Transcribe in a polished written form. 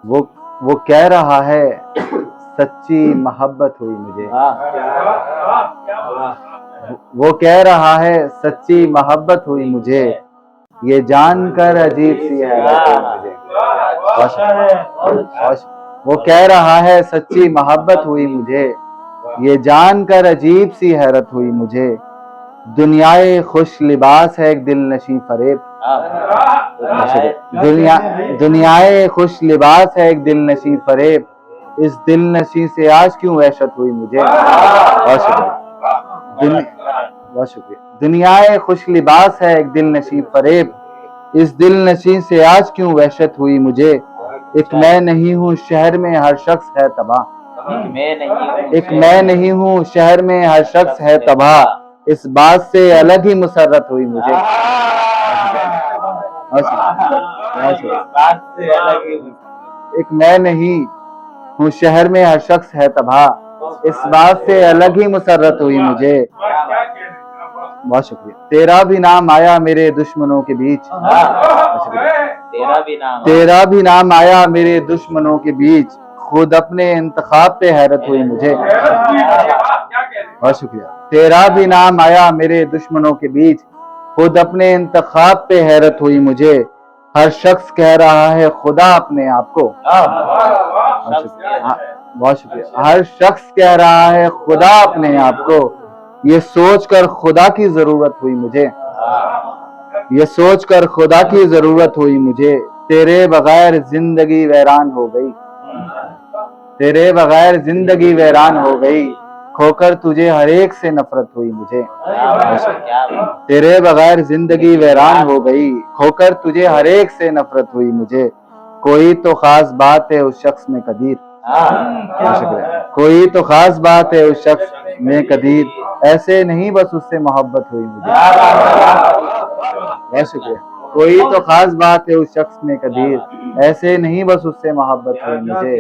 वो वो कह रहा है सच्ची मोहब्बत हुई मुझे। वो कह रहा है सच्ची मोहब्बत हुई मुझे, ये जानकर अजीब सी हैरत हुई मुझे। वो कह रहा है सच्ची मोहब्बत हुई मुझे, ये जानकर अजीब सी हैरत हुई मुझे। दुनियाए खुश लिबास है एक दिल नशी फरेब। दुनियाए खुश लिबास है एक दिल नशी फरेब, इस दिल नशी से आज क्यों वहशत हुई मुझे। बहुत शुक्रिया। दुनियाए खुश लिबास है एक दिल नशी फरेब, इस दिल नशी से आज क्यों वहशत हुई मुझे। एक मैं नहीं हूँ शहर में हर शख्स है तबाह। एक मैं नहीं हूँ शहर में हर शख्स है तबाह, इस बात से अलग ही मुसर्रत हुई मुझे। एक मैं नहीं हूँ शहर में हर शख्स है तबाह, इस बात से अलग ही मुसर्रत हुई मुझे। बहुत शुक्रिया। तेरा भी नाम आया मेरे दुश्मनों के बीच। तेरा भी नाम आया मेरे दुश्मनों के बीच, खुद अपने इंतखाब पे हैरत हुई मुझे। बहुत शुक्रिया। तेरा भी नाम आया मेरे दुश्मनों के बीच, खुद अपने इंतखाब पे हैरत हुई मुझे। हर शख्स कह रहा है खुदा अपने आप को। बहुत शुक्रिया। हर शख्स कह रहा है खुदा अपने आप को, ये सोचकर खुदा की जरूरत हुई मुझे। ये सोचकर खुदा की जरूरत हुई मुझे। तेरे बगैर जिंदगी वैरान हो गई। तेरे बगैर जिंदगी वैरान हो गई, खोकर तुझे हर एक से नफरत हुई मुझे। तेरे बगैर जिंदगी वैरान हो गई, खोकर तुझे हर एक से नफरत हुई मुझे। कोई तो खास बात है उस शख्स में कदीर। कोई तो खास बात है उस शख्स में कदीर, ऐसे नहीं बस उससे मोहब्बत हुई मुझे। बहुत शुक्रिया। कोई तो खास बात है उस शख्स में कदीर, ऐसे नहीं बस उससे मोहब्बत हुई मुझे।